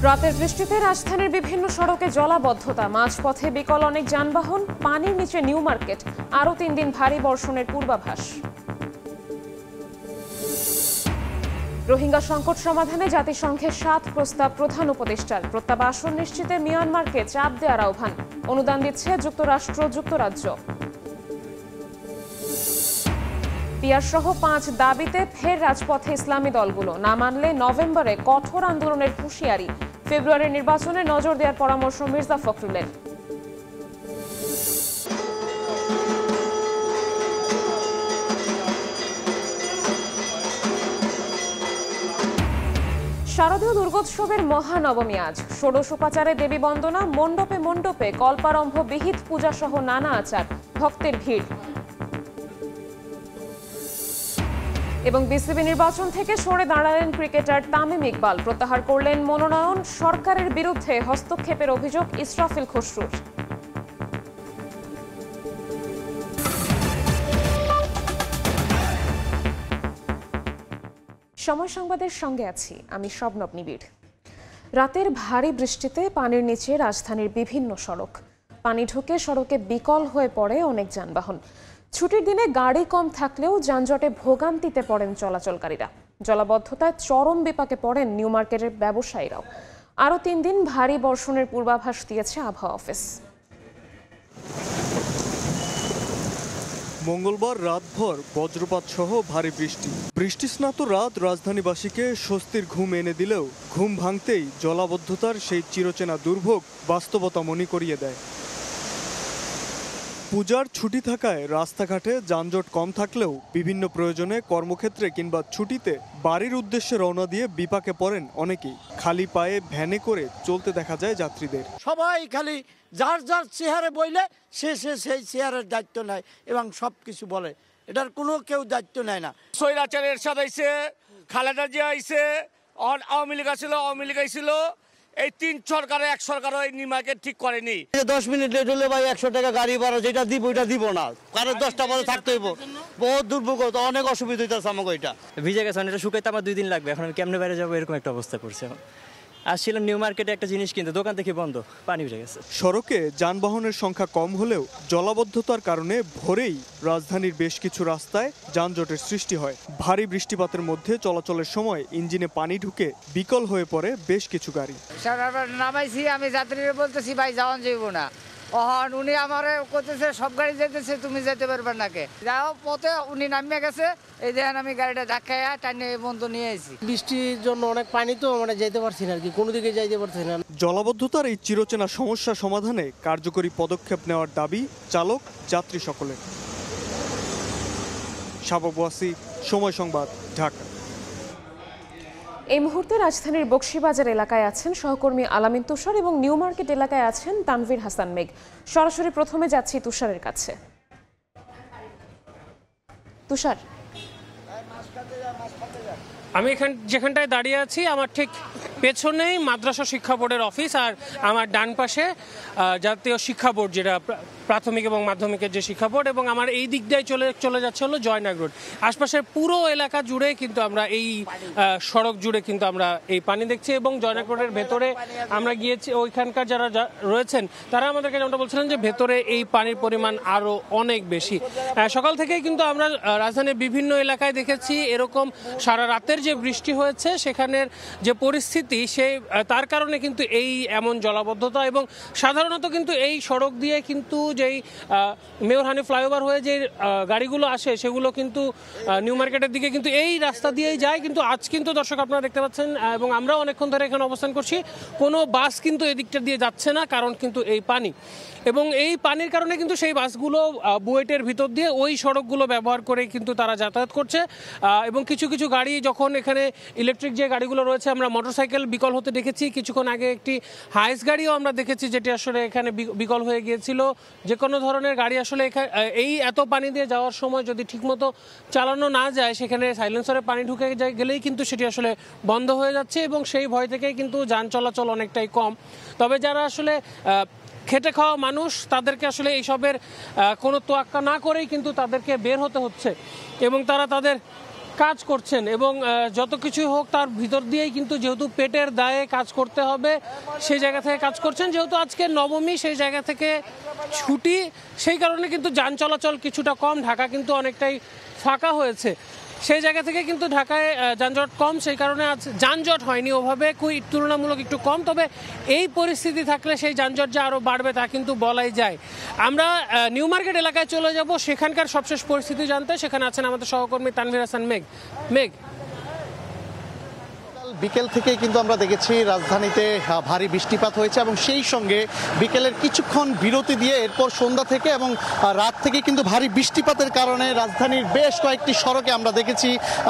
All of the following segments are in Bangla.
রাতের বৃষ্টিতে রাজধানীর বিভিন্ন সড়কে জলাবদ্ধতা, মাঝপথে বিকল অনেক যানবাহন, পানির নিচে নিউ মার্কেট, আরও 3 দিন ভারী বর্ষণের পূর্বাভাস। রোহিঙ্গা সংকট সমাধানে জাতিসংঘের 7 প্রস্তাব প্রধান উপদেষ্টার, প্রত্যাবাসন নিশ্চিতে মিয়ানমারকে চাপ দেওয়ার আহ্বান, অনুদান দিচ্ছে যুক্তরাষ্ট্র, যুক্তরাজ্য। পিয়ারসহ 5 দাবিতে ফের রাজপথে ইসলামী দলগুলো, না মানলে নভেম্বরে কঠোর আন্দোলনের হুঁশিয়ারি, ফেব্রুয়ারির নির্বাচনে নজর দেওয়ার পরামর্শ মির্জা ফখরুলের। শারদীয় দুর্গোৎসবের মহানবমী আজ, ষোড়শোপাচারে দেবী বন্দনা, মণ্ডপে মণ্ডপে কল্পারম্ভ, বিহিত পূজা সহ নানা আচার, ভক্তের ভিড়। এবং বিসিবি নির্বাচন থেকে সরে দাঁড়ালেন ক্রিকেটার তামিম ইকবাল, প্রত্যাহার করলেন মনোনয়ন, সরকারের বিরুদ্ধে হস্তক্ষেপের অভিযোগ ইসরাফিল খসরুর। সময় সংবাদের সঙ্গে আছি আমি শবনব নিবিড়। রাতের ভারী বৃষ্টিতে পানির নিচে রাজধানীর বিভিন্ন সড়ক, পানি ঢুকে সড়কে বিকল হয়ে পড়ে অনেক যানবাহন। ছুটির দিনে গাড়ি কম থাকলেও যানজটে ভোগান্তিতে পড়েন চলাচলকারীরা। জলাবদ্ধতায় চরম বিপাকে পড়েন নিউ মার্কেটের ব্যবসায়ীরাও। আরও 3 দিন ভারী বর্ষণের পূর্বাভাস দিয়েছে আবহাওয়া অফিস। মঙ্গলবার রাতভর বজ্রপাত সহ ভারী বৃষ্টিস্নাত রাত রাজধানীবাসীকে স্বস্তির ঘুম এনে দিলেও ঘুম ভাঙতেই জলাবদ্ধতার সেই চিরচেনা দুর্ভোগ বাস্তবতা মনে করিয়ে দেয়। পূজার ছুটি থাকায় রাস্তাঘাটে যানজট কম থাকলেও বিভিন্ন প্রয়োজনে কর্মক্ষেত্রে কিংবা ছুটিতে বাড়ির উদ্দেশ্যে রওনা দিয়ে বিপাকে পড়েন অনেকেই। খালি পায়ে ভ্যানে করে চলতে দেখা যায় যাত্রীদের। সবাই খালি যার যার চেহারে বইলে সে সেই চেহারের দায়িত্ব নেয় এবং সব কিছু বলে, এটার কোনো কেউ দায়িত্ব নেয় না। স্বৈরাচার এরশাদ আইছে, খালেদা জিয়া আইছে, আওয়ামী লীগ আসছিল, আওয়ামী লীগ আইছিল, এই 3 সরকারে এক সরকারও এই নিউ মার্কেট ঠিক করেনি। 10 মিনিট লেট হলে ভাই 100 টাকা গাড়ি ভাড়া, যেটা দিব ওইটা দিব না, কারণ 10টা বাজে থাকতে হইব। বহুত দুর্ভোগ, অনেক অসুবিধা হইতেছে আমাকে। ওইটা ভিজে গেছে, এটা শুকাইতে আমার 2 দিন লাগবে। এখন আমি কেমনে বাইরে যাবো, এরকম একটা অবস্থা করছে। আসছিলাম নিউ মার্কেটে একটা জিনিস কিনতে, দোকান থেকে বন্ধ, পানি উঠে গেছে। সড়কে যানবাহনের সংখ্যা কম হলেও জলাবদ্ধতার কারণে ভোরেই রাজধানীর বেশ কিছু রাস্তায় যানজটের সৃষ্টি হয়। ভারী বৃষ্টিপাতের মধ্যে চলাচলের সময় ইঞ্জিনে পানি ঢুকে বিকল হয়ে পড়ে বেশ কিছু গাড়ি। নামাইছি, আমি যাত্রীরা বলতেছি ভাই যাওয়ান যাইব না, উনি আমার করতেছে সব গাড়ি যেতেছে, তুমি যেতে পারবে না কে যাও পথে। উনি নামিয়ে গেছে, এই দেখেন আমি গাড়িটা ধাক্কায় টানিয়ে বন্ধ নিয়ে এসেছি। বৃষ্টির জন্য অনেক পানি, তো আমরা যেতে পারছি না আর কি, কোনো দিকে যাইতে পারছি না। জলাবদ্ধতার এই চিরচেনা সমস্যা সমাধানে কার্যকরী পদক্ষেপ নেওয়ার দাবি চালক যাত্রী সকলের। শাবক ওয়াসি, সময় সংবাদ, ঢাকা। এই মুহূর্তে রাজধানীর বকশীবাজার এলাকায় আছেন সহকর্মী আলামিন তুষার এবং নিউ মার্কেট এলাকায় আছেন তানভীর হাসান মেঘ। সরাসরি প্রথমে যাচ্ছি তুষারের কাছে। তুষার, আমি যেখানটায় দাঁড়িয়ে আছি, আমার ঠিক পেছনেই মাদ্রাসা শিক্ষা বোর্ডের অফিস, আর আমার ডান পাশে জাতীয় শিক্ষা বোর্ড, যেটা প্রাথমিক এবং মাধ্যমিকের যে শিক্ষা বোর্ড, এবং আমার এই দিক দিয়ে চলে যাচ্ছে হলো জয়নাগ রোড। আশপাশের পুরো এলাকা জুড়ে কিন্তু আমরা এই সড়ক জুড়ে কিন্তু আমরা এই পানি দেখছি, এবং জয়নাগ রোডের ভেতরে আমরা গিয়েছি, ওইখানকার যারা রয়েছেন তারা আমাদেরকে যেমনটা বলছিলেন যে ভেতরে এই পানির পরিমাণ আরও অনেক বেশি। সকাল থেকেই কিন্তু আমরা রাজধানীর বিভিন্ন এলাকায় দেখেছি এরকম সারা রাতের যে বৃষ্টি হয়েছে, সেখানের যে পরিস্থিতি, তার কারণে কিন্তু এই এমন জলাবদ্ধতা। এবং সাধারণত কিন্তু এই সড়ক দিয়ে কিন্তু যেই মেয়র হানি ফ্লাইওভার হয়ে যে গাড়িগুলো আসে, সেগুলো কিন্তু নিউ মার্কেটের দিকে কিন্তু এই রাস্তা দিয়েই যায়। কিন্তু আজ কিন্তু দর্শক আপনারা দেখতে পাচ্ছেন, এবং আমরা অনেকক্ষণ ধরে এখানে অবস্থান করছি, কোনো বাস কিন্তু এদিকটা দিয়ে যাচ্ছে না, কারণ কিন্তু এই পানি। এবং এই পানির কারণে কিন্তু সেই বাসগুলো বুয়েটের ভিতর দিয়ে ওই সড়কগুলো ব্যবহার করে কিন্তু তারা যাতায়াত করছে। এবং কিছু কিছু গাড়ি, যখন এখানে ইলেকট্রিক যে গাড়িগুলো রয়েছে, আমরা মোটরসাইকেল বিকল হতে দেখেছি। কিছুক্ষণ আগে একটি হাইস গাড়িও আমরা দেখেছি, যেটি আসলে এখানে বিকল হয়ে গিয়েছিল। যে কোনো ধরনের গাড়ি আসলে এই এত পানি দিয়ে যাওয়ার সময় যদি ঠিকমতো চালানো না যায়, সেখানে সাইলেন্সারে পানি ঢুকে গেলেই কিন্তু সেটি আসলে বন্ধ হয়ে যাচ্ছে, এবং সেই ভয় থেকেই কিন্তু যান চলাচল অনেকটাই কম। তবে যারা আসলে খেটে খাওয়া মানুষ, তাদেরকে আসলে এইসবের কোনো তোয়াক্কা না করেই কিন্তু তাদেরকে বের হতে হচ্ছে, এবং তারা তাদের কাজ করছেন এবং যত কিছুই হোক তার ভিতর দিয়েই কিন্তু যেহেতু পেটের দায়ে কাজ করতে হবে সেই জায়গা থেকে কাজ করছেন। যেহেতু আজকে নবমী, সেই জায়গা থেকে ছুটি, সেই কারণে কিন্তু যান চলাচল কিছুটা কম, ঢাকা কিন্তু অনেকটাই ফাঁকা হয়েছে। সেই জায়গা থেকে কিন্তু ঢাকায় যানজট কম, সেই কারণে আজ যানজট হয়নি ওভাবে, তুলনামূলক একটু কম। তবে এই পরিস্থিতি থাকলে সেই যানজট যে আরও বাড়বে তা কিন্তু বলাই যায়। আমরা নিউ মার্কেট এলাকায় চলে যাব সেখানকার সবশেষ পরিস্থিতি জানতে। সেখানে আছেন আমাদের সহকর্মী তানভীর হাসান মেঘ। বিকেল থেকে কিন্তু আমরা দেখেছি রাজধানীতে ভারী বৃষ্টিপাত হয়েছে এবং সেই সঙ্গে বিকেলের কিছুক্ষণ বিরতি দিয়ে এরপর সন্ধ্যা থেকে এবং রাত থেকে কিন্তু ভারী বৃষ্টিপাতের কারণে রাজধানীর বেশ কয়েকটি সড়কে আমরা দেখেছি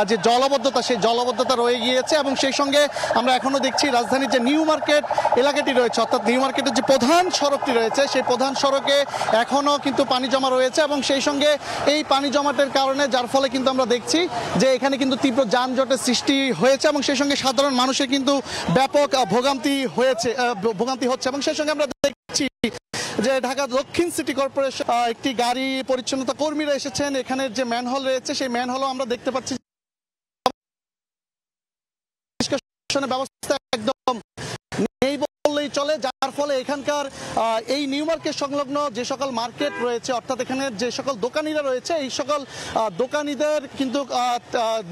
যে জলাবদ্ধতা, সেই জলাবদ্ধতা রয়ে গিয়েছে এবং সেই সঙ্গে আমরা এখনো দেখছি রাজধানীর যে নিউ মার্কেট এলাকাটি রয়েছে, অর্থাৎ নিউ মার্কেটের যে প্রধান সড়কটি রয়েছে সেই প্রধান সড়কে এখনো কিন্তু পানি জমা রয়েছে এবং সেই সঙ্গে এই পানি জমাটের কারণে যার ফলে কিন্তু আমরা দেখছি যে এখানে কিন্তু তীব্র যানজটের সৃষ্টি হয়েছে এবং সেই সঙ্গে সাধারণ মানুষের কিন্তু ব্যাপক ভোগান্তি হচ্ছে এবং সেই সঙ্গে আমরা দেখছি যে ঢাকা দক্ষিণ সিটি কর্পোরেশন একটি গাড়ি পরিচ্ছন্নতা কর্মীরা এসেছেন। এখানে যে ম্যানহোল রয়েছে সেই ম্যানহোলও আমরা দেখতে পাচ্ছি ব্যবস্থা একদম নেই বললেই চলে, যার ফলে এখানকার এই নিউ মার্কেট সংলগ্ন যে সকল মার্কেট রয়েছে, অর্থাৎ এখানে যে সকল দোকানিরা রয়েছে এই সকল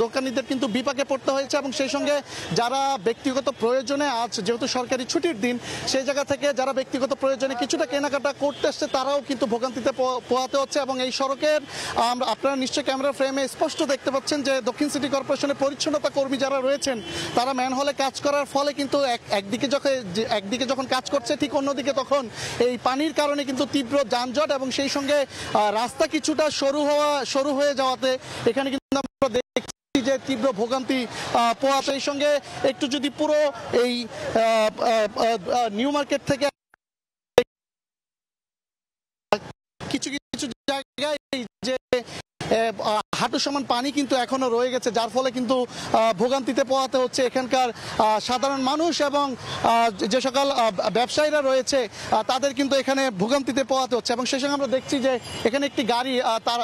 দোকানিদের কিন্তু বিপাকে পড়তে হয়েছে এবং সেই সঙ্গে যারা ব্যক্তিগত প্রয়োজনে, আজ যেহেতু সরকারি ছুটির দিন, সেই জায়গা থেকে যারা ব্যক্তিগত প্রয়োজনে কিছুটা কেনাকাটা করতে আসছে তারাও কিন্তু ভোগান্তিতে পোহাতে হচ্ছে এবং এই সড়কের আপনারা নিশ্চয়ই ক্যামেরা ফ্রেমে স্পষ্ট দেখতে পাচ্ছেন যে দক্ষিণ সিটি কর্পোরেশনের পরিচ্ছন্নতা কর্মী যারা রয়েছেন তারা ম্যানহোলে কাজ করার ফলে কিন্তু একদিকে যখন কাজ করছে ঠিক অন্যদিকে তখন এই পানির কারণে কিন্তু তীব্র যানজট এবং সেই সঙ্গে রাস্তা কিছুটা সরু হয়ে যাওয়াতে এখানে কিন্তু আমরা দেখছি যে তীব্র ভোগান্তি পোহাতে। এই সঙ্গে একটু যদি পুরো এই নিউ মার্কেট থেকে কিছু জায়গায় যে হাঁটু সমান পানি কিন্তু এখনো রয়ে গেছে, যার ফলে কিন্তু ভোগান্তিতে পোহাতে হচ্ছে এখানকার সাধারণ মানুষ এবং যে সকল ব্যবসায়ীরা রয়েছে তাদের কিন্তু এখানে ভোগান্তিতে পোহাতে হচ্ছে এবং সেই সঙ্গে আমরা দেখছি যে এখানে একটি গাড়ি তার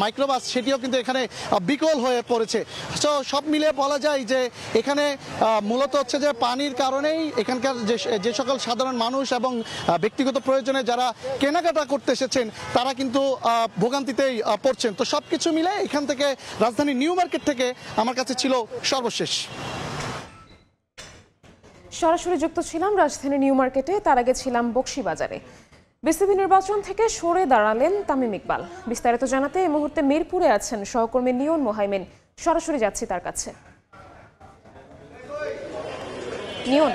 মাইক্রোবাস সেটিও কিন্তু এখানে বিকল হয়ে পড়েছে। তো সব মিলিয়ে বলা যায় যে এখানে মূলত হচ্ছে যে পানির কারণেই এখানকার যে সকল সাধারণ মানুষ এবং ব্যক্তিগত প্রয়োজনে যারা কেনাকাটা করতে এসেছেন তারা কিন্তু ভোগান্তিতেই পড়ছেন। তো সবকিছু মিলে এখান থেকে রাজধানী নিউ মার্কেট থেকে আমার কাছে ছিল সর্বশেষ। সরাসরি যুক্ত ছিলাম রাজধানী নিউ মার্কেটে, তার আগে ছিলাম বকশীবাজারে। বিসিবি নির্বাচন থেকে সরে দাঁড়ালেন তামিম ইকবাল। বিস্তারিত জানাতে এই মুহূর্তে মিরপুরে আছেন সহকর্মী নিয়ন মোহাইমেন, সরাসরি যাচ্ছি তার কাছে। নিয়ন,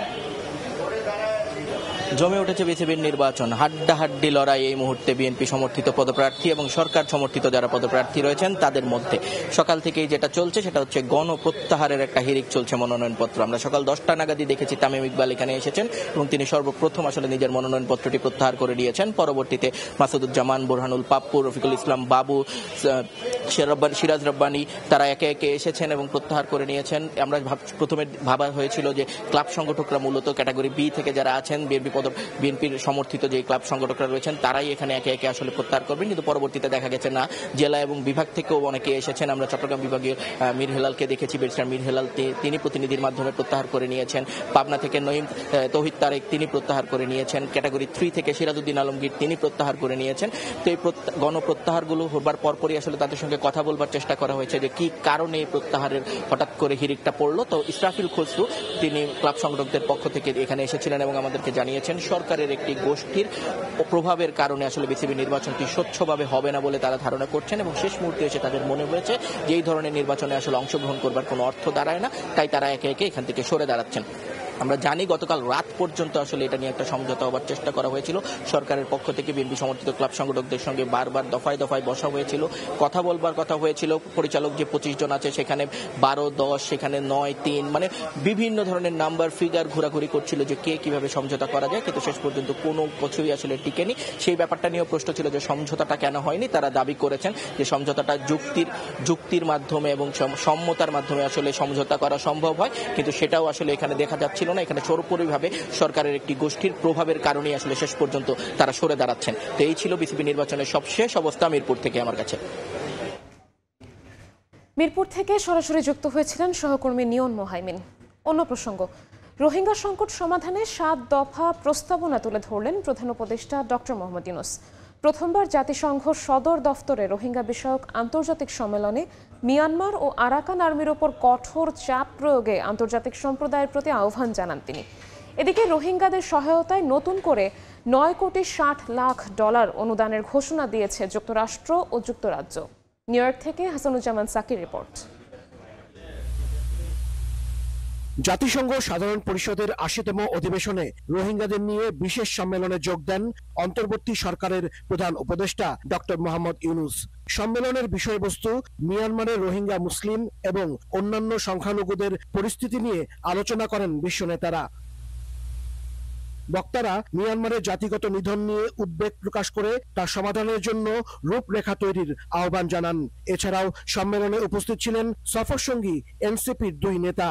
জমে উঠেছে বিসিবির নির্বাচন, হাড্ডাহাড্ডি লড়াই এই মুহূর্তে বিএনপি সমর্থিত পদপ্রার্থী এবং সরকার সমর্থিত যারা পদপ্রার্থী রয়েছেন তাদের মধ্যে। সকাল থেকেই যেটা চলছে সেটা হচ্ছে গণপ্রত্যাহারের একটা হিড়িক চলছে মনোনয়নপত্র। আমরা সকাল 10টা নাগাদই দেখেছি তামিম ইকবাল এখানে এসেছেন এবং তিনি সর্বপ্রথম আসলে নিজের মনোনয়নপত্রটি প্রত্যাহার করে দিয়েছেন। পরবর্তীতে মাসুদুজ্জামান, বুরহানুল পাপ্পু, রফিকুল ইসলাম বাবু, সিরাজ রব্বানী তারা একে একে এসেছেন এবং প্রত্যাহার করে নিয়েছেন। আমরা প্রথমে ভাবা হয়েছিল যে ক্লাব সংগঠকরা মূলত ক্যাটাগরি বি থেকে যারা আছেন বিএনপির সমর্থিত যে ক্লাব সংগঠকরা রয়েছেন তারাই এখানে একে একে আসলে প্রত্যাহার করবেন, কিন্তু পরবর্তীতে দেখা গেছে না, জেলা এবং বিভাগ থেকেও অনেকে এসেছেন। আমরা চট্টগ্রাম বিভাগীয় মীর হেলালকে দেখেছি, ব্যারিস্টার মীর হেলাল তিনি প্রতিনিধির মাধ্যমে প্রত্যাহার করে নিয়েছেন। পাবনা থেকে নঈম তৌহিদ তারেক তিনি প্রত্যাহার করে নিয়েছেন। ক্যাটাগরি 3 থেকে সিরাজউদ্দিন আলমগীর তিনি প্রত্যাহার করে নিয়েছেন। তো এই গণপ্রত্যাহারগুলো হবার পরপরই আসলে তাদের সঙ্গে কথা বলবার চেষ্টা করা হয়েছে যে কি কারণে এই প্রত্যাহারের হঠাৎ করে হিড়িকটা পড়লো। তো ইসরাফিল খসরু তিনি ক্লাব সংগঠকদের পক্ষ থেকে এখানে এসেছিলেন এবং আমাদেরকে জানিয়েছেন সরকারের একটি গোষ্ঠীর প্রভাবের কারণে আসলে বিসিবি নির্বাচনটি স্বচ্ছভাবে হবে না বলে তারা ধারণা করছেন এবং শেষ মুহূর্তে এসে তাদের মনে হয়েছে যে এই ধরনের নির্বাচনে আসলে অংশগ্রহণ করবার কোনো অর্থ দাঁড়ায় না, তাই তারা একে একে এখান থেকে সরে দাঁড়াচ্ছেন। আমরা জানি গতকাল রাত পর্যন্ত আসলে এটা নিয়ে একটা সমঝোতা হবার চেষ্টা করা হয়েছিল। সরকারের পক্ষ থেকে বিএনপি সমর্থিত ক্লাব সংগঠকদের সঙ্গে বারবার দফায় দফায় বসা হয়েছিল, কথা বলবার কথা হয়েছিল। পরিচালক যে 25 জন আছে সেখানে 12, 10, সেখানে 9, 3 মানে বিভিন্ন ধরনের নাম্বার ফিগার ঘোরাঘুরি করছিল যে কে কিভাবে সমঝোতা করা যায়, কিন্তু শেষ পর্যন্ত কোনো কিছুই আসলে টিকেনি। সেই ব্যাপারটা নিয়েও প্রশ্ন ছিল যে সমঝোতাটা কেন হয়নি। তারা দাবি করেছেন যে সমঝোতাটা যুক্তির মাধ্যমে এবং সম্মতার মাধ্যমে আসলে সমঝোতা করা সম্ভব হয়, কিন্তু সেটাও আসলে এখানে দেখা যাচ্ছিল না। এখানে সর্বোপরিভাবে সরকারের একটি গোষ্ঠীর প্রভাবের কারণেই আসলে শেষ পর্যন্ত তারা সরে দাঁড়াচ্ছেন। তো এই ছিল বিসিবি নির্বাচনের সবশেষ অবস্থা মিরপুর থেকে আমার কাছে। মিরপুর থেকে সরাসরি যুক্ত হয়েছিলেন সহকর্মী নিয়ন মোহাইমিন। অন্য প্রসঙ্গ, রোহিঙ্গা সংকট সমাধানে 7 দফা প্রস্তাবনা তুলে ধরলেন প্রধান উপদেষ্টা ডক্টর মোহাম্মদ ইউনূস। প্রথমবার জাতিসংঘ সদর দফতরে রোহিঙ্গা বিষয়ক আন্তর্জাতিক সম্মেলনে মিয়ানমার ও আরাকান আর্মির ওপর কঠোর চাপ প্রয়োগে আন্তর্জাতিক সম্প্রদায়ের প্রতি আহ্বান জানান তিনি। এদিকে রোহিঙ্গাদের সহায়তায় নতুন করে $9.60 কোটি অনুদানের ঘোষণা দিয়েছে যুক্তরাষ্ট্র ও যুক্তরাজ্য। নিউ ইয়র্ক থেকে হাসানুজ্জামান সাকির রিপোর্ট। জাতিসংঘ সাধারণ পরিষদের 80তম অধিবেশনে রোহিঙ্গাদের নিয়ে বিশেষ সম্মেলনে যোগ দেন অন্তর্বর্তী সরকারের প্রধান উপদেষ্টা ডক্টর মোহাম্মদ ইউনূস। সম্মেলনের বিষয়বস্তু মিয়ানমারের রোহিঙ্গা মুসলিম এবং অন্যান্য সংখ্যালঘুদের পরিস্থিতি নিয়ে আলোচনা করেন বিশ্ব নেতারা। বক্তারা মিয়ানমারের জাতিগত নিধন নিয়ে উদ্বেগ প্রকাশ করে তার সমাধানের জন্য রূপরেখা তৈরির আহ্বান জানান। এছাড়াও সম্মেলনে উপস্থিত ছিলেন সফরসঙ্গী এনসিপির 2 নেতা।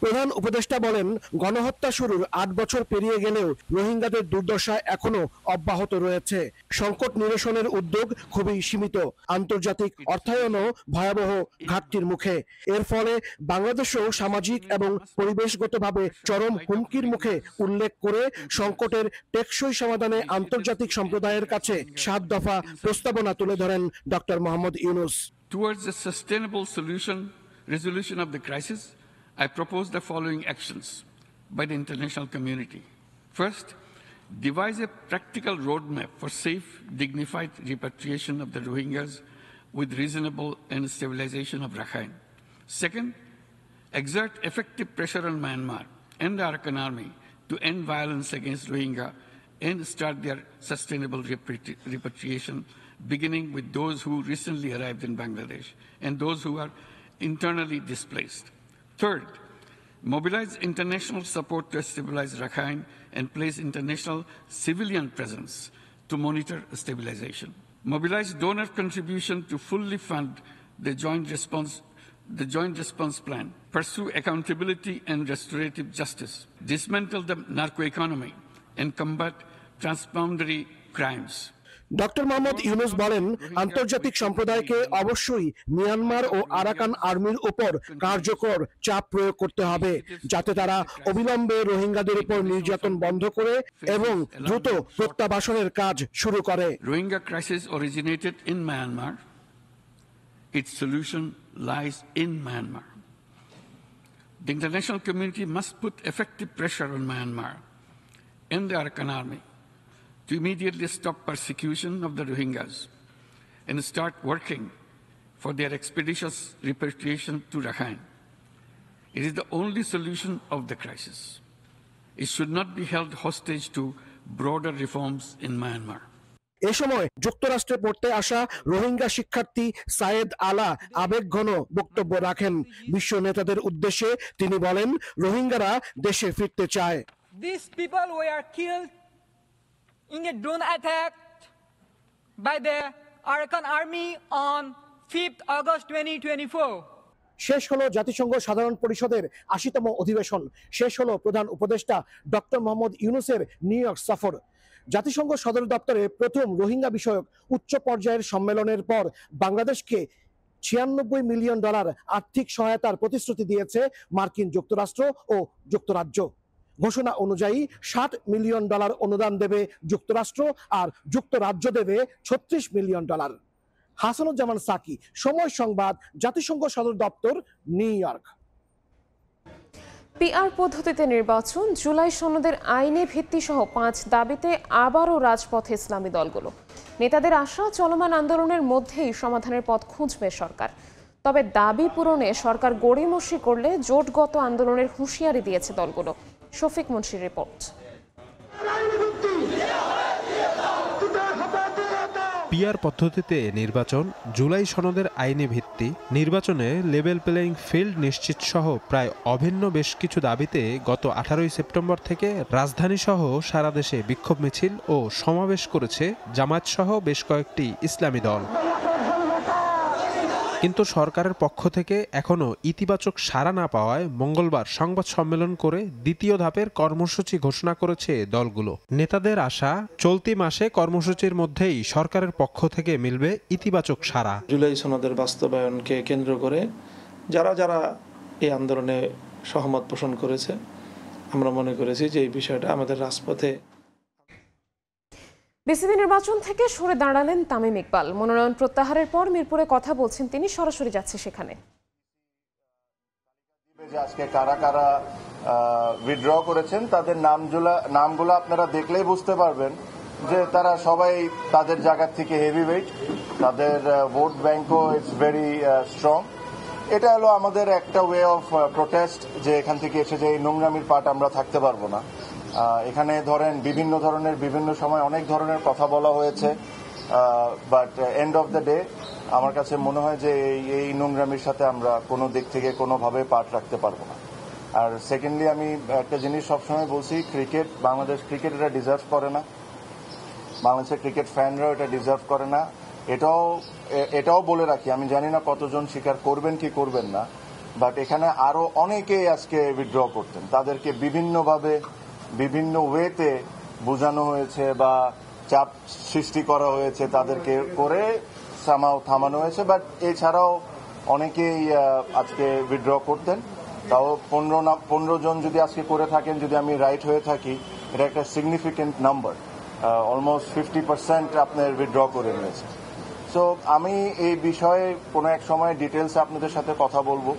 প্রধান উপদেষ্টা বলেন, গণহত্যা শুরুর 8 বছর পেরিয়ে গেলেও রোহিঙ্গাদের দুর্দশা এখনো অব্যাহত রয়েছে। সংকট নিরসনের উদ্যোগ খুবই সীমিত, আন্তর্জাতিক অর্থায়নও ভয়াবহ ঘাটতির মুখে। এর ফলে বাংলাদেশেও সামাজিক এবং পরিবেশগতভাবে চরম হুমকির মুখে উল্লেখ করে সংকটের টেকসই সমাধানে আন্তর্জাতিক সম্প্রদায়ের কাছে 7 দফা প্রস্তাবনা তুলে ধরেন doctor Mohammad Yunus. Towards a sustainable resolution of the crisis, I propose the following actions by the international community. First, devise a practical roadmap for safe, dignified repatriation of the Rohingyas with reasonable and stabilization of Rakhine. Second, exert effective pressure on Myanmar and the Arakan army to end violence against Rohingya and start their sustainable repatriation, beginning with those who recently arrived in Bangladesh and those who are internally displaced. Third, mobilize international support to stabilize Rakhine and place international civilian presence to monitor stabilization. Mobilize donor contribution to fully fund the joint response plan. Pursue accountability and restorative justice. Dismantle the narco-economy and combat transboundary crimes. Doctor Mohammad Yunus বলেন, আন্তর্জাতিক সম্প্রদায়কে অবশ্যই মিয়ানমার ও আরাকান আর্মির উপর কার্যকর চাপ প্রয়োগ করতে হবে, যাতে তারা অবিলম্বে রোহিঙ্গাদের উপর নির্যাতন বন্ধ করে এবং দ্রুত প্রত্যাবাসনের কাজ শুরু করে। Rohingya crisis originated in Myanmar. Its solution lies in Myanmar. The international community must put effective pressure on Myanmar and the Arakan army to immediately stop persecution of the Rohingyas and start working for their expeditious repatriation to Rakhine. It is the only solution of the crisis. It should not be held hostage to broader reforms in Myanmar. এ সময় যুক্তরাষ্ট্রে পড়তে আসা রোহিঙ্গা শিক্ষার্থী সায়েদ আলা আবেগঘন বক্তব্য রাখেন। বিশ্ব নেতাদের উদ্দেশ্যে তিনি বলেন, রোহিঙ্গারা দেশে ফিরতে চায়। These people were killed in a drone attack by the Arakan army on 5th August 2024. শেষ হলো জাতিসংঘ সাধারণ পরিষদের 80তম অধিবেশন। শেষ হলো প্রধান উপদেষ্টা ডক্টর মোহাম্মদ ইউনূসের নিউ ইয়র্ক সফর। জাতিসংঘ সদর দপ্তরে প্রথম রোহিঙ্গা বিষয়ক উচ্চ পর্যায়ের সম্মেলনের পর বাংলাদেশকে $96 মিলিয়ন আর্থিক সহায়তার প্রতিশ্রুতি দিয়েছে মার্কিন যুক্তরাষ্ট্র ও যুক্তরাজ্য। ঘোষণা অনুযায়ী $60 মিলিয়ন অনুদান দেবে যুক্তরাষ্ট্র আর যুক্তরাজ্য দেবে $36 মিলিয়ন। হাসানুজ্জামান সাকি, সময় সংবাদ, জাতিসংঘ সদর দপ্তর, নিউ ইয়র্ক। পিআর পদ্ধতিতে নির্বাচন, জুলাই সনদের আইনি ভিত্তি সহ 5 দাবিতে আবারও রাজপথে ইসলামী দলগুলো। নেতাদের আশা, চলমান আন্দোলনের মধ্যেই সমাধানের পথ খুঁজবে সরকার। তবে দাবি পূরণে সরকার গড়িমসি করলে জোটগত আন্দোলনের হুঁশিয়ারি দিয়েছে দলগুলো। শফিক মুন্সির রিপোর্ট। পিআর পদ্ধতিতে নির্বাচন, জুলাই সনদের আইনি ভিত্তি, নির্বাচনে লেভেল প্লেইং ফিল্ড নিশ্চিত সহ প্রায় অভিন্ন বেশ কিছু দাবিতে গত 18 সেপ্টেম্বর থেকে রাজধানী সহ সারা দেশে বিক্ষোভ মিছিল ও সমাবেশ করেছে জামায়াত সহ বেশ কয়েকটি ইসলামী দল। কিন্তু সরকারের পক্ষ থেকে এখনো ইতিবাচক সাড়া না পাওয়ায় মঙ্গলবার সংবাদ সম্মেলন করে দ্বিতীয় ধাপের কর্মসূচি ঘোষণা করেছে দলগুলো। নেতাদের আশা চলতি মাসে কর্মসূচির মধ্যেই সরকারের পক্ষ থেকে মিলবে ইতিবাচক সাড়া। জুলাই সনদের বাস্তবায়নকে কেন্দ্র করে যারা যারা এই আন্দোলনে সহমত পোষণ করেছে, আমরা মনে করেছি যে এই বিষয়টা আমাদের রাজপথে। বিসিবি নির্বাচন থেকে সরে দাঁড়ালেন তামিম ইকবাল। মনোনয়ন প্রত্যাহারের পর মিরপুরে কথা বলছেন তিনি, সরাসরি যাচ্ছে সেখানে। আজকে কারা কারা উইথড্র করেছেন তাদের নামগুলো আপনারা দেখলেই বুঝতে পারবেন যে তারা সবাই তাদের জায়গা থেকে হেভিওয়েট, তাদের ভোট ব্যাংকও ইটস ভেরি স্ট্রং। এটা হলো আমাদের একটা ওয়ে অফ প্রোটেস্ট, যে এখান থেকে এসে যে এই নোংরামির পার্ট আমরা থাকতে পারবো না। এখানে ধরেন বিভিন্ন ধরনের বিভিন্ন সময় অনেক ধরনের কথা বলা হয়েছে, but end of the day আমার কাছে মনে হয় যে এই নোংরামির সাথে আমরা কোনো দিক থেকে কোনোভাবে পার্ট রাখতে পারবো না। আর সেকেন্ডলি আমি একটা জিনিস সবসময় বলছি, ক্রিকেট, বাংলাদেশ ক্রিকেট এটা ডিজার্ভ করে না, বাংলাদেশের ক্রিকেট ফ্যানরাও এটা ডিজার্ভ করে না। এটাও বলে রাখি, আমি জানি না কতজন স্বীকার করবেন কি করবেন না, বাট এখানে আরো অনেকেই আজকে উইথড্র করতেন, তাদেরকে বিভিন্নভাবে বিভিন্ন ওয়েতে বোঝানো হয়েছে বা চাপ সৃষ্টি করা হয়েছে, তাদেরকে করে থামানো হয়েছে। বাট এছাড়াও অনেকেই আজকে উইথড্র করতেন। তাও 15 জন যদি আজকে করে থাকেন, যদি আমি রাইট হয়ে থাকি, এটা একটা সিগনিফিকেন্ট নাম্বার, অলমোস্ট 50% আপনার উইথড্র করে নিয়েছে। সো আমি এই বিষয়ে কোনো এক সময় ডিটেলসে আপনাদের সাথে কথা বলবো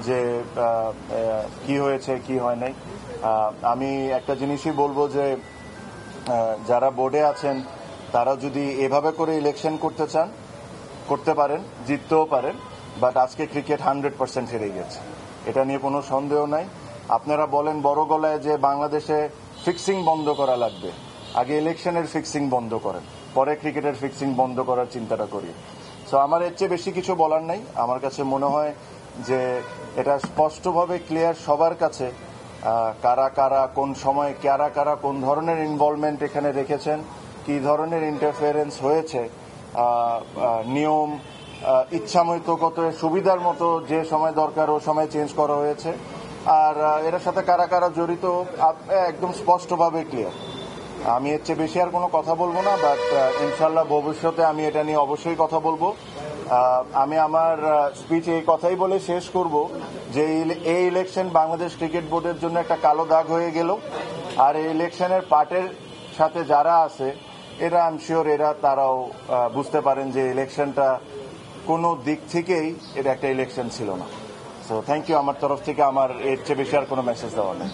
যে কি হয়েছে কি হয় নাই। আমি একটা জিনিসই বলবো যে যারা বোর্ডে আছেন তারা যদি এভাবে করে ইলেকশন করতে চান করতে পারেন, জিততেও পারেন, বাট আজকে ক্রিকেট 100% হেরে গেছে, এটা নিয়ে কোনো সন্দেহ নাই। আপনারা বলেন বড় গলায় যে বাংলাদেশে ফিক্সিং বন্ধ করা লাগবে, আগে ইলেকশনের ফিক্সিং বন্ধ করেন, পরে ক্রিকেটের ফিক্সিং বন্ধ করার চিন্তাটা করি। সো আমার এর চেয়ে বেশি কিছু বলার নাই। আমার কাছে মনে হয় যে এটা স্পষ্টভাবে ক্লিয়ার সবার কাছে, কারা কারা কোন সময় কারা কারা কোন ধরনের ইনভলভমেন্ট এখানে রেখেছেন, কি ধরনের ইন্টারফেয়ারেন্স হয়েছে, নিয়ম ইচ্ছামতো কত সুবিধার মতো যে সময় দরকার ও সময় চেঞ্জ করা হয়েছে, আর এর সাথে কারা কারা জড়িত একদম স্পষ্টভাবে ক্লিয়ার। আমি এর চেয়ে বেশি আর কোনো কথা বলবো না, বাট ইনশাল্লাহ ভবিষ্যতে আমি এটা নিয়ে অবশ্যই কথা বলবো। আমি আমার স্পিচ এই কথাই বলে শেষ করব যে এই ইলেকশন বাংলাদেশ ক্রিকেট বোর্ডের জন্য একটা কালো দাগ হয়ে গেল, আর এই ইলেকশনের পার্টের সাথে যারা আছে এরা আই এম শিওর তারাও বুঝতে পারেন যে ইলেকশনটা কোনো দিক থেকেই এটা একটা ইলেকশন ছিল না। সো থ্যাংক ইউ আমার তরফ থেকে, আমার এর চেয়ে বেশি আর কোনো মেসেজ দেওয়া নেই।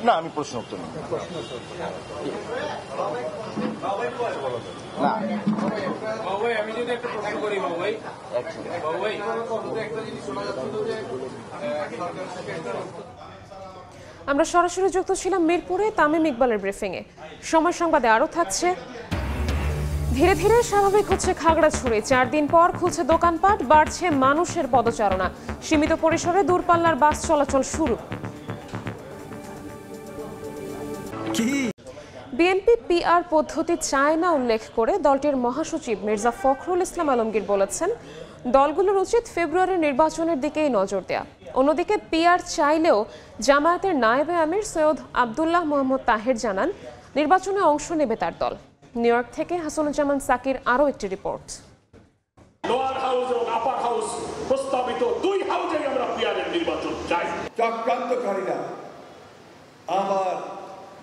না, আমি প্রশ্ন উত্তর না। আমি যদি একটা প্রশ্ন করি বাবুই, আমরা সরাসরি যুক্ত ছিলাম মিরপুরে তামিম ইকবালের ব্রিফিংয়ে। সময় সংবাদে আরও থাকছে, ধীরে ধীরে স্বাভাবিক হচ্ছে খাগড়াছড়ি, 4 দিন পর খুলছে দোকানপাট, বাড়ছে মানুষের পদচারণা, সীমিত পরিসরে দূরপাল্লার বাস চলাচল শুরু। বিএনপি পিআর পদ্ধতি চায় না উল্লেখ করে দলটির মহাসচিব মির্জা ফখরুল ইসলাম আলমগীর বলেছেন, দলগুলোর উচিত ফেব্রুয়ারির নির্বাচনের দিকেই নজর দেয়া। অন্যদিকে পিআর চাইলেও জামায়াতের নায়েবে আমির সৈয়দ আব্দুল্লাহ মোহাম্মদ তাহের জানান, নির্বাচনে অংশ নেবে তার দল। নিউ ইয়র্ক থেকে হাসানুজ্জামান সাকির আরও একটি রিপোর্ট। লোয়ার হাউস এবং আপার হাউস প্রস্তাবিত 2 হাউসেই আমরা পিআরের নির্বাচন চাই। চক্রান্তকারীরা আবার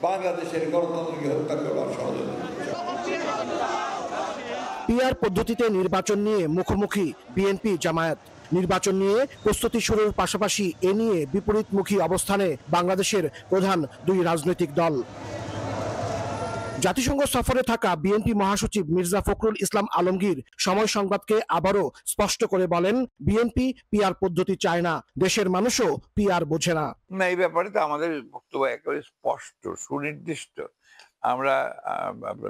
বাংলাদেশের গণতন্ত্রকে হত্যা করবার ষড়যন্ত্র। পিআর পদ্ধতিতে নির্বাচন নিয়ে মুখোমুখি বিএনপি জামায়াত। নির্বাচন নিয়ে প্রস্তুতি শুরুর পাশাপাশি এ নিয়ে বিপরীতমুখী অবস্থানে বাংলাদেশের প্রধান 2 রাজনৈতিক দল। জাতিসংঘ সফরে থাকা বিএনপি মহাসচিব মির্জা ফখরুল ইসলাম আলমগীর সময় সংবাদকে আবারও স্পষ্ট করে বলেন, বিএনপি পিআর পদ্ধতি চায় না, দেশের মানুষও পিআর বোঝে না। এই ব্যাপারে তো আমাদের বক্তব্য একেবারে স্পষ্ট সুনির্দিষ্ট, আমরা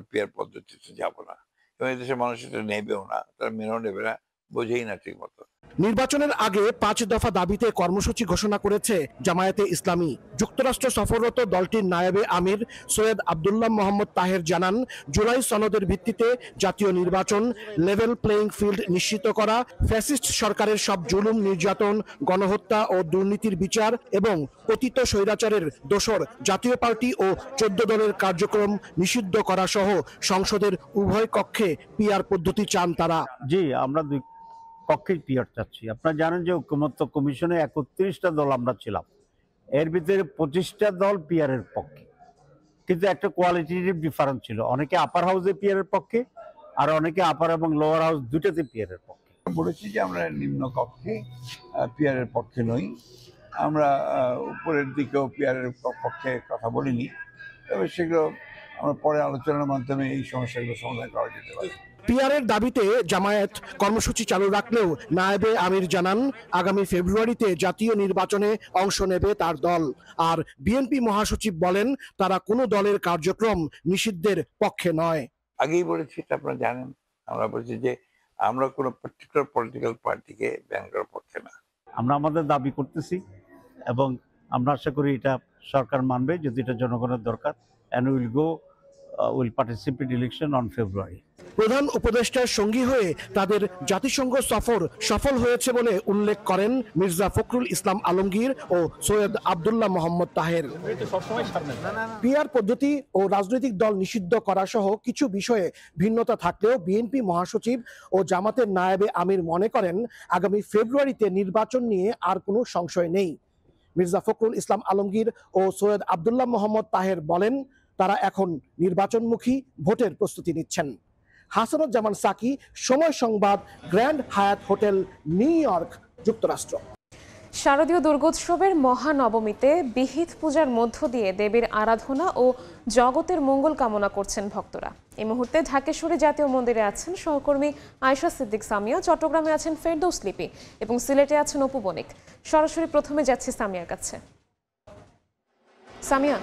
পিআর পদ্ধতিতে যাব না এবং দেশের মানুষ এটা নেবেও না, তারা মেনেও নেবে না, বোঝেই না ঠিক মতো। নির্বাচনের আগে 5 দফা দাবিতে কর্মসূচি ঘোষণা করেছে জামায়াতে ইসলামী। যুক্তরাষ্ট্র সফররত দলটির নায়েবে আমির সৈয়দ আব্দুল্লাহ মোহাম্মদ তাহের জানান, জুলাই সনদের ভিত্তিতে জাতীয় নির্বাচন, লেভেল প্লেইং ফিল্ড নিশ্চিত করা, ফ্যাসিস্ট সরকারের সব জুলুম, নির্যাতন, গণহত্যা ও দুর্নীতির বিচার এবং অতীত স্বৈরাচারের দোসর জাতীয় পার্টি ও 14 দলের কার্যক্রম নিষিদ্ধ করা সহ সংসদের উভয় কক্ষে পিআর পদ্ধতি চান তারা। জি, আমরা দুই কক্ষেই পিআর চাচ্ছি। আপনারা জানেন যে ঐকমত্য কমিশনে 31টা দল আমরা ছিলাম, এর ভিতরে 25টা দল পিআর এর পক্ষে, কিন্তু একটা কোয়ালিটেটিভ ডিফারেন্স ছিল। অনেকে আপার হাউসে পিআর এর পক্ষে, আর অনেকে আপার এবং লোয়ার হাউস দুটাতে পিআর এর পক্ষে। বলেছি যে আমরা নিম্ন কক্ষে পিআর এর পক্ষে নই, আমরা উপরের দিকেও পিআর এর পক্ষে কথা বলিনি, তবে সেগুলো আমরা পরে আলোচনার মাধ্যমে এই সমস্যাগুলো সমাধান করা যেতে পারে। পিআরের দাবিতে জামায়াত কর্মসূচি চালু রাখলেও নায়েবে আমির জানান, আগামী ফেব্রুয়ারিতে জাতীয় নির্বাচনে অংশ নেবে তার দল। আর বিএনপি মহাসচিব বলেন, তারা কোনো দলের কার্যক্রম নিষিদ্ধের পক্ষে নয়। আগেই বলেছি, এটা আপনারা জানেন, আমরা বলছি যে আমরা কোনো পার্টিকুলার পলিটিক্যাল পার্টিকে ব্যান করার পক্ষে না। আমরা আমাদের দাবি করতেছি এবং আমরা আশা করি এটা সরকার মানবে, যদি এটা জনগণের দরকার। And will participate election on February. প্রধান উপদেষ্টার সঙ্গী হয়ে তাদের জাতিসংঘ সফর সফল হয়েছে বলে উল্লেখ করেন মির্জা ফখরুল ইসলাম আলমগীর ও সৈয়দ আব্দুল্লাহ মোহাম্মদ তাহের। পিআর পদ্ধতি ও রাজনৈতিক দল নিষিদ্ধ করা সহ কিছু বিষয়ে ভিন্নতা থাকলেও বিএনপি মহাসচিব ও জামাতের নায়েবে আমির মনে করেন, আগামী ফেব্রুয়ারিতে নির্বাচন নিয়ে আর কোনো সংশয় নেই। মির্জা ফখরুল ইসলাম আলমগীর ও সৈয়দ আব্দুল্লাহ মোহাম্মদ তাহের বলেন, তারা এখন নির্বাচনমুখী, ভোটের প্রস্তুতি নিচ্ছেন। হাসানুজ্জামান সাকি, সময় সংবাদ, grand Hyatt hotel, new York, যুক্তরাষ্ট্র। শারদীয় দুর্গোৎসবের মহানবমীতে বিহিত পূজার মধ্য দিয়ে দেবীর আরাধনা ও জগতের মঙ্গল কামনা করছেন ভক্তরা। এই মুহূর্তে ঢাকেশ্বরী জাতীয় মন্দিরে আছেন সহকর্মী আয়েশা সিদ্দিক সামিয়া, চট্টগ্রামে আছেন ফেরদৌস লিপি এবং সিলেটে আছেন অপু বণিক। সরাসরি প্রথমে যাচ্ছি সামিয়ার কাছে। সামিয়া,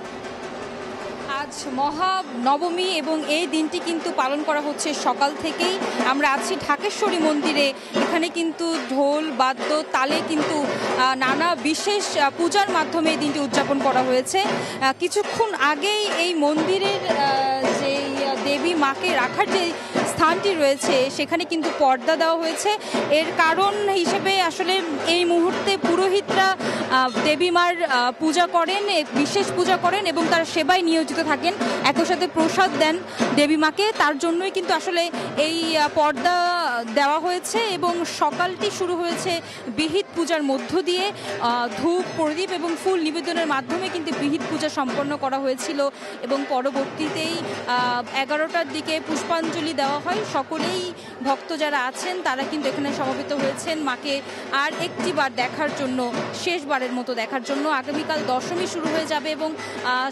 আজ মহানবমী এবং এই দিনটি কিন্তু পালন করা হচ্ছে সকাল থেকেই। আমরা আছি ঢাকেশ্বরী মন্দিরে, এখানে কিন্তু ঢোল বাদ্য তালে কিন্তু নানা বিশেষ পূজার মাধ্যমে এই দিনটি উদযাপন করা হয়েছে। কিছুক্ষণ আগেই এই মন্দিরের যে দেবী মাকে রাখার যে স্থানটি রয়েছে সেখানে কিন্তু পর্দা দেওয়া হয়েছে। এর কারণ হিসেবে আসলে এই মুহূর্তে পুরোহিতরা দেবী মার পূজা করেন, বিশেষ পূজা করেন এবং তার সেবায় নিয়োজিত থাকেন, একই সাথে প্রসাদ দেন দেবী মাকে। তার জন্যই কিন্তু আসলে এই পর্দা দেওয়া হয়েছে এবং সকালটি শুরু হয়েছে বিহিত পূজার মধ্য দিয়ে। ধূপ, প্রদীপ এবং ফুল নিবেদনের মাধ্যমে কিন্তু বিহিত পূজা সম্পন্ন করা হয়েছিল এবং পরবর্তীতেই 11টার দিকে পুষ্পাঞ্জলি দেওয়া হয়। সকলেই ভক্ত যারা আছেন তারা কিন্তু এখানে সমবেত হয়েছেন মাকে আর একটিবার দেখার জন্য, শেষবারের মতো দেখার জন্য। আগামীকাল দশমী শুরু হয়ে যাবে এবং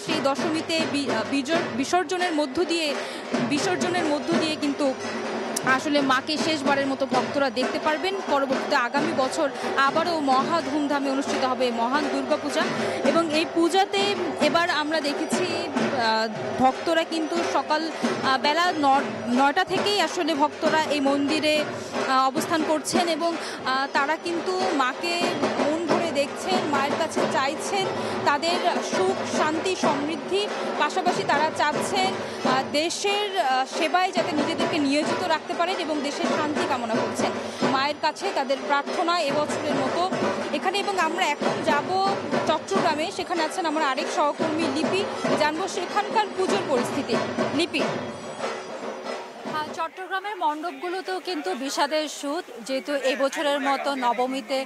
সেই দশমীতে বিসর্জনের মধ্য দিয়ে কিন্তু আসলে মাকে শেষবারের মতো ভক্তরা দেখতে পারবেন। পরবর্তীতে আগামী বছর আবারও মহা ধুমধামে অনুষ্ঠিত হবে মহান দুর্গাপূজা এবং এই পূজাতে এবার আমরা দেখেছি ভক্তরা কিন্তু সকাল বেলা 9টা থেকেই আসলে ভক্তরা এই মন্দিরে অবস্থান করছেন এবং তারা কিন্তু মাকে মন ভরে দেখছেন, মায়ের কাছে চাইছেন তাদের সুখ, শান্তি, সমৃদ্ধি। পাশাপাশি তারা চাচ্ছেন দেশের সেবায় যাতে নিজেদেরকে নিয়োজিত রাখতে পারেন এবং দেশের শান্তি কামনা করছেন। মায়ের কাছে তাদের প্রার্থনা এবছরের মতো এখানে। এবং আমরা এখন যাব চট্টগ্রামে, সেখানে আছেন আমার আরেক সহকর্মী লিপি, জানবো সেখানকার পুজোর পরিস্থিতি। লিপি, চট্টগ্রামের মণ্ডপগুলোতেও কিন্তু বিষাদের সুর, যেহেতু এই বছরের মতো নবমীতে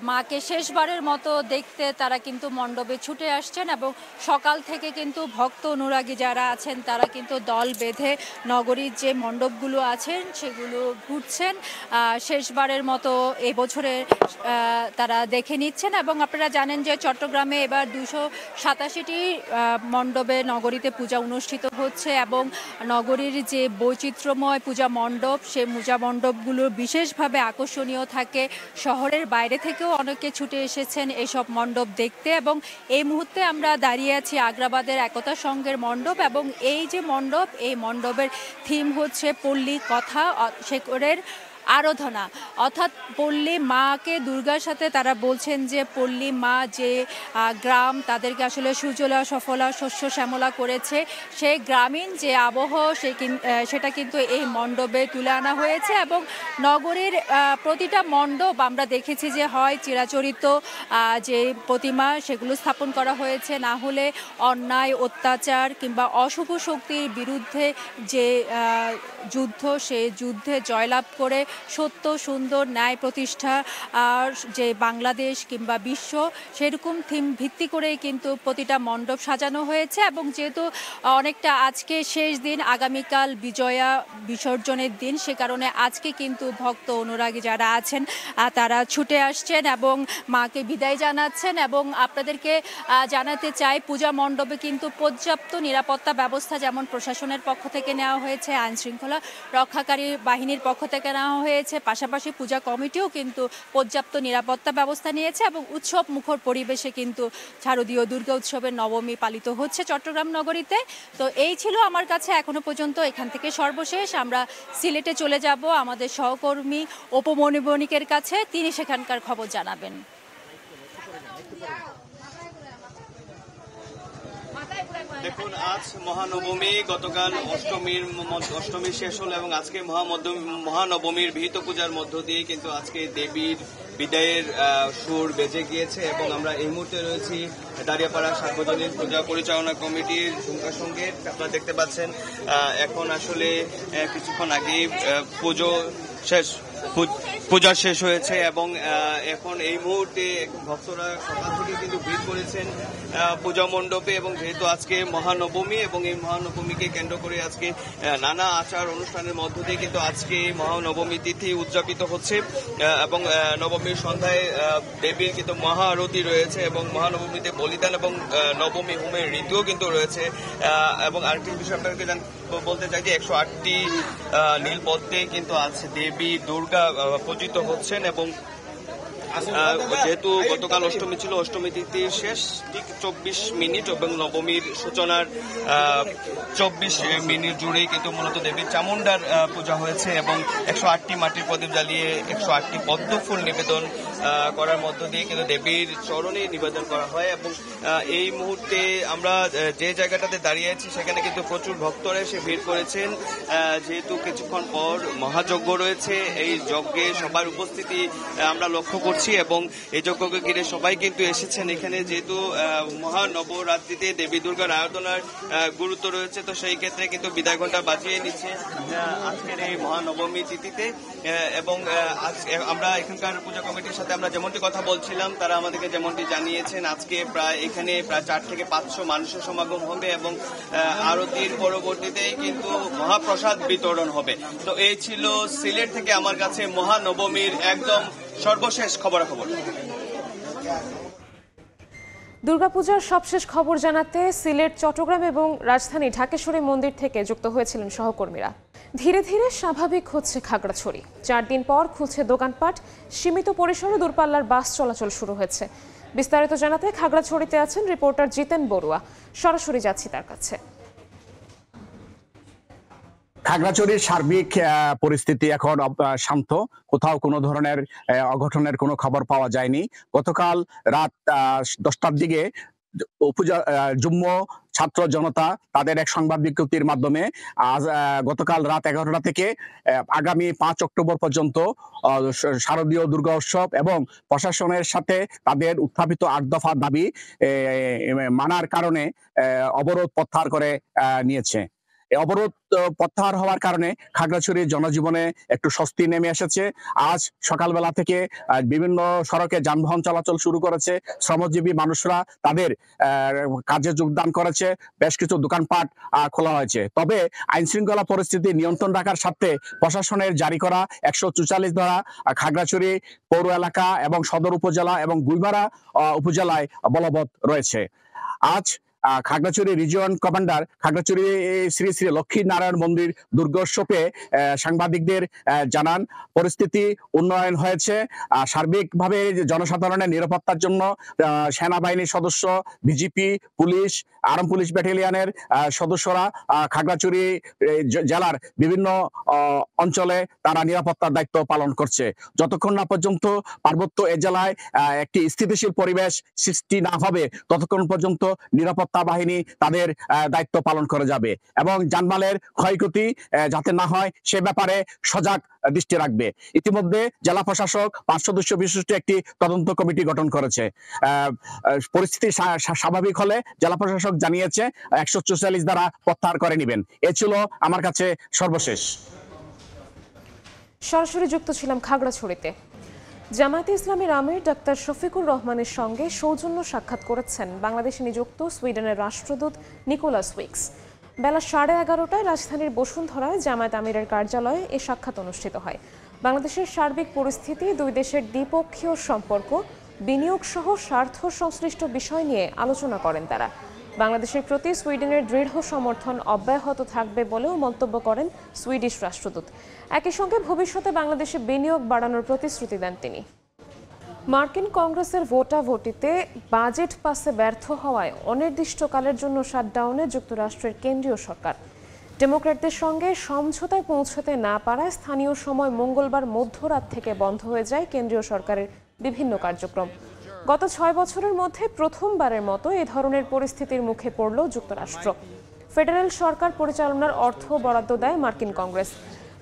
মাকে শেষবারের মতো দেখতে তারা কিন্তু মণ্ডপে ছুটে আসছেন এবং সকাল থেকে কিন্তু ভক্ত অনুরাগী যারা আছেন তারা কিন্তু দল বেঁধে নগরীর যে মণ্ডপগুলো আছেন সেগুলো ঘুরছেন, শেষবারের মতো এবছরে তারা দেখে নিচ্ছেন। এবং আপনারা জানেন যে চট্টগ্রামে এবার 287টি মণ্ডপে নগরীতে পূজা অনুষ্ঠিত হচ্ছে এবং নগরীর যে বৈচিত্র্যময় পূজা মণ্ডপ, সেই পূজা মণ্ডপগুলো বিশেষভাবে আকর্ষণীয় থাকে। শহরের বাইরে থেকেও অনেকে ছুটে এসেছেন এসব মণ্ডপ দেখতে এবং এই মুহূর্তে আমরা দাঁড়িয়ে আছি আগ্রাবাদের একতা সংঘের মণ্ডপ এবং এই যে মণ্ডপ, এই মণ্ডপের থিম হচ্ছে পল্লী কথা। শেকরের আরাধনা, অর্থাৎ পল্লী মাকে দুর্গার সাথে তারা বলছেন যে পল্লী মা যে গ্রাম তাদেরকে আসলে সুজলা সফলা শস্য শ্যামলা করেছে, সেই গ্রামীণ যে আবহ সেটা কিন্তু এই মণ্ডপে তুলে আনা হয়েছে। এবং নগরীর প্রতিটা মণ্ডপ আমরা দেখেছি যে হয় চিরাচরিত যে প্রতিমা সেগুলো স্থাপন করা হয়েছে, না হলে অন্যায় অত্যাচার কিংবা অশুভ শক্তির বিরুদ্ধে যে যুদ্ধ, সেই যুদ্ধে জয়লাভ করে সত্য সুন্দর ন্যায় প্রতিষ্ঠা যে বাংলাদেশ কিংবা বিশ্ব, সেরকম থিম ভিত্তি করেই কিন্তু প্রতিটা মণ্ডপ সাজানো হয়েছে। এবং যেহেতু অনেকটা আজকে শেষ দিন, আগামীকাল বিজয়া বিসর্জনের দিন, সে কারণে আজকে কিন্তু ভক্ত অনুরাগী যারা আছেন তারা ছুটে আসছেন এবং মাকে বিদায় জানাচ্ছেন। এবং আপনাদেরকে জানাতে চাই পূজা মণ্ডপে কিন্তু পর্যাপ্ত নিরাপত্তা ব্যবস্থা যেমন প্রশাসনের পক্ষ থেকে নেওয়া হয়েছে, আইনশৃঙ্খলা রক্ষাকারী বাহিনীর পক্ষ থেকে নেওয়া হয়েছে, পাশাপাশি পূজা কমিটিও কিন্তু পর্যাপ্ত নিরাপত্তা ব্যবস্থা নিয়েছে এবং উৎসব মুখর পরিবেশে কিন্তু শারদীয় দুর্গা উৎসবের নবমী পালিত হচ্ছে চট্টগ্রাম নগরীতে। তো এই ছিল আমার কাছে এখনো পর্যন্ত এখান থেকে সর্বশেষ। আমরা সিলেটে চলে যাব আমাদের সহকর্মী অপমণি বণিকের কাছে, তিনি সেখানকার খবর জানাবেন। দেখুন, আজ মহানবমী, গতকাল অষ্টমী শেষ হলো এবং আজকে মহানবমীর বিহিত পূজার মধ্য দিয়ে কিন্তু আজকে দেবীর বিদায়ের সুর বেজে গিয়েছে এবং আমরা এই মুহূর্তে রয়েছি দাঁড়িয়াপাড়া সার্বজনীন পূজা পরিচালনা কমিটির ঝুমকার সঙ্গে। আপনারা দেখতে পাচ্ছেন এখন আসলে কিছুক্ষণ আগেই পূজা শেষ হয়েছে এবং এখন এই মুহূর্তে ভক্তরা সকাল থেকে কিন্তু ভিড় করেছেন পূজা মণ্ডপে। এবং যেহেতু আজকে মহানবমী এবং এই মহানবমীকে কেন্দ্র করে আজকে নানা আচার অনুষ্ঠানের মধ্য দিয়ে কিন্তু আজকে মহানবমী তিথি উদযাপিত হচ্ছে এবং নবমীর সন্ধ্যায় দেবীর কিন্তু মহা আরতি রয়েছে এবং মহানবমীতে বলিদান এবং নবমী হোমের রীতিও কিন্তু রয়েছে। এবং আরেকটি বিষয় আপনাকে বলতে চাই যে 108টি নীলপদ্মে কিন্তু আজ দেবী দুর্গা পূজিত হচ্ছেন এবং যেহেতু গতকাল অষ্টমী ছিল, অষ্টমী তিথির শেষ ঠিক 24 মিনিট এবং নবমীর সূচনার 24 মিনিট জুড়েই কিন্তু মূলত দেবীর চামুন্ডার পূজা হয়েছে এবং 108টি মাটির প্রদীপ জ্বালিয়ে 108টি পদ্ম ফুল নিবেদন করার মধ্য দিয়ে কিন্তু দেবীর চরণে নিবেদন করা হয়। এবং এই মুহূর্তে আমরা যে জায়গাটাতে দাঁড়িয়ে আছি সেখানে কিন্তু প্রচুর ভক্তরা এসে ভিড় করেছেন, যেহেতু কিছুক্ষণ পর মহাযজ্ঞ রয়েছে। এই যজ্ঞে সবার উপস্থিতি আমরা লক্ষ্য করছি এবং এই যজ্ঞকে ঘিরে সবাই কিন্তু এসেছেন এখানে, যেহেতু মহানবরাত্রিতে দেবী দুর্গার আরাধনার গুরুত্ব রয়েছে। তো সেই ক্ষেত্রে কিন্তু বিদায় ঘণ্টা বাজিয়ে নিচ্ছে আজকের এই মহানবমী তিথিতে। এবং আমরা এখানকার পূজা কমিটির সাথে আমরা যেমনটি কথা বলছিলাম, তারা আমাদেরকে যেমনটি জানিয়েছেন আজকে এখানে প্রায় 4 থেকে 500 মানুষের সমাগম হবে এবং আরতির পরবর্তীতে কিন্তু মহাপ্রসাদ বিতরণ হবে। তো এই ছিল সিলেট থেকে আমার কাছে মহানবমীর একদম সর্বশেষ খবরাখবর। দুর্গাপূজার সবশেষ খবর জানাতে সিলেট, চট্টগ্রাম এবং রাজধানী ঢাকেশ্বরী মন্দির থেকে যুক্ত হয়েছিলেন সহকর্মীরা। ধীরে ধীরে স্বাভাবিক হচ্ছে খাগড়াছড়ি। 4 দিন পর খুলছে দোকানপাট, সীমিত পরিসরে দূরপাল্লার বাস চলাচল শুরু হয়েছে। বিস্তারিত জানাতে খাগড়াছড়িতে আছেন রিপোর্টার জিতেন বড়ুয়া, সরাসরি যাচ্ছি তার কাছে। খাগড়াছড়ির সার্বিক পরিস্থিতি এখন শান্ত, কোথাও কোনো ধরনের অঘটনের কোনো খবর পাওয়া যায়নি। গতকাল রাত 10টার দিকে যুগ্ম ছাত্র জনতা তাদের এক সংবাদ বিজ্ঞপ্তির মাধ্যমে গতকাল রাত 11টা থেকে আগামী 5 অক্টোবর পর্যন্ত শারদীয় দুর্গা উৎসব এবং প্রশাসনের সাথে তাদের উত্থাপিত 8 দফা দাবি মানার কারণে অবরোধ প্রত্যাহার করে নিয়েছে। অবরোধ প্রত্যাহার হওয়ার কারণে খাগড়াছড়ির জনজীবনে একটু স্বস্তি নেমে এসেছে। আজ সকালবেলা থেকে বিভিন্ন সড়কে যানবাহন চলাচল শুরু করেছে, শ্রমজীবী মানুষরা তাদের কাজে যোগদান করেছে, বেশ কিছু দোকানপাট খোলা হয়েছে। তবে আইন শৃঙ্খলা পরিস্থিতি নিয়ন্ত্রণ রাখার স্বার্থে প্রশাসনের জারি করা 144 ধারা খাগড়াছড়ি পৌর এলাকা এবং সদর উপজেলা এবং গুইমারা উপজেলায় বলবৎ রয়েছে। আজ খাগড়াছড়ি রিজিয়ন কমান্ডার খাগড়াছড়ি শ্রী শ্রী লক্ষ্মী নারায়ণ মন্দির দুর্গোৎসবে সাংবাদিকদের জানান পরিস্থিতি উন্নয়ন হয়েছে। সার্বিকভাবে জনসাধারণের নিরাপত্তার জন্য সেনাবাহিনীর সদস্য, বিজিপি, পুলিশ, আর্ম পুলিশ ব্যাটালিয়নের সদস্যরা খাগড়াছড়ি জেলার বিভিন্ন অঞ্চলে তারা নিরাপত্তার দায়িত্ব পালন করছে। যতক্ষণ না পর্যন্ত পার্বত্য এ জেলায় একটি স্থিতিশীল পরিবেশ সৃষ্টি না হবে ততক্ষণ পর্যন্ত নিরাপত্তা বাহিনী তাদের দায়িত্ব পালন করে যাবে এবং জানমালের ক্ষয়ক্ষতি যাতে না হয় সে ব্যাপারে সজাগ দৃষ্টি রাখবে। ইতিমধ্যে জেলা প্রশাসক 5 সদস্য বিশিষ্ট একটি তদন্ত কমিটি গঠন করেছে। পরিস্থিতি স্বাভাবিক হলে জেলা প্রশাসক জানিয়েছে 144 ধারা প্রত্যাহার করে নেবেন। এ ছিল আমার কাছে সর্বশেষ। সরাসরি যুক্ত ছিলাম খাগড়াছড়িতে। জামায়াতে ইসলামীর আমির ডাক্তার শফিকুর রহমানের সঙ্গে সৌজন্য সাক্ষাৎ করেছেন বাংলাদেশে নিযুক্ত সুইডেনের রাষ্ট্রদূত নিকোলাস উইক্স। বেলা 11:30টায় রাজধানীর বসুন্ধরায় জামায়াত আমিরের কার্যালয়ে এ সাক্ষাৎ অনুষ্ঠিত হয়। বাংলাদেশের সার্বিক পরিস্থিতি, দুই দেশের দ্বিপক্ষীয় সম্পর্ক, বিনিয়োগ সহ স্বার্থ সংশ্লিষ্ট বিষয় নিয়ে আলোচনা করেন তারা। বাংলাদেশের প্রতি সুইডেনের দৃঢ় সমর্থন অব্যাহত থাকবে বলেও মন্তব্য করেন সুইডিশ রাষ্ট্রদূত। একই সঙ্গে ভবিষ্যতে বাংলাদেশে বিনিয়োগ বাড়ানোর প্রতিশ্রুতি দেন তিনি। মার্কিন কংগ্রেসের ভোটাভুটিতে বাজেট পাসে ব্যর্থ হওয়ায় অনির্দিষ্টকালের জন্য শাটডাউনে যুক্তরাষ্ট্রের কেন্দ্রীয় সরকার। ডেমোক্র্যাটদের সঙ্গে সমঝোতায় পৌঁছতে না পারায় স্থানীয় সময় মঙ্গলবার মধ্যরাত থেকে বন্ধ হয়ে যায় কেন্দ্রীয় সরকারের বিভিন্ন কার্যক্রম। গত 6 বছরের মধ্যে প্রথমবারের মতো এ ধরনের পরিস্থিতির মুখে পড়ল যুক্তরাষ্ট্র। ফেডারেল সরকার পরিচালনার অর্থ বরাদ্দ দেয় মার্কিন কংগ্রেস।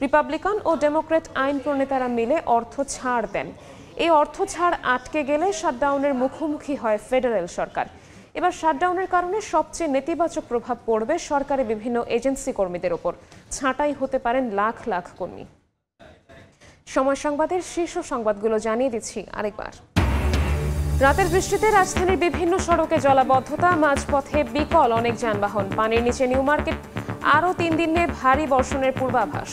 রিপাবলিকান ও ডেমোক্র্যাট আইন প্রণেতারা মিলে অর্থ ছাড় দেন। এই অর্থ ছাড় আটকে গেলে শাটডাউনের মুখোমুখি হয় ফেডারেল সরকার। এবার শাটডাউনের কারণে সবচেয়ে নেতিবাচক প্রভাব পড়বে সরকারি বিভিন্ন এজেন্সি কর্মীদের ওপর। ছাঁটাই হতে পারেন লাখ লাখ কর্মী। সময় সংবাদের শীর্ষ সংবাদগুলো জানিয়ে দিচ্ছি আরেকবার। রাতের বৃষ্টিতে রাজধানীর বিভিন্ন সড়কে জলাবদ্ধতা, মাঝপথে বিকল অনেক যানবাহন। পানির নিচে নিউ মার্কেট, আরও 3 দিনে ভারী বর্ষণের পূর্বাভাস।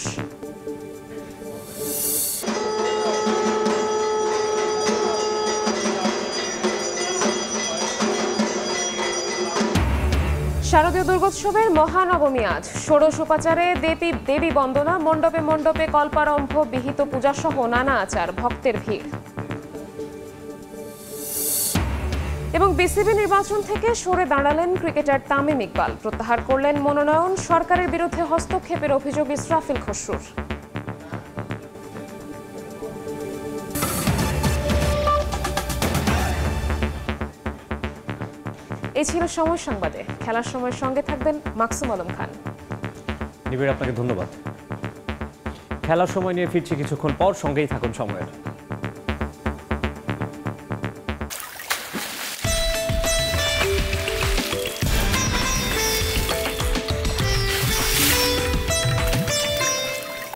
শারদীয় দুর্গোৎসবের মহানবমী আজ। ষোড়শ উপাচারে দেবী বন্দনা, মণ্ডপে মণ্ডপে কল্পারম্ভ, বিহিত পূজাসহ নানা আচার, ভক্তের ভিড়। এবং বিসিবি নির্বাচন থেকে সরে দাঁড়ালেন ক্রিকেটার তামিম ইকবাল। প্রত্যাহার করলেন মনোনয়ন। সরকারের বিরুদ্ধে হস্তক্ষেপের অভিযোগ ইসরাফিল খসরুর। এই ছিল সময় সংবাদে। খেলার সময়ের সঙ্গে থাকবেন মাকসুম আলম খান। নিবিড়, আপনাকে ধন্যবাদ। খেলার সময় নিয়ে ফিরছি কিছুক্ষণ পর, সঙ্গেই থাকুন সময়ের।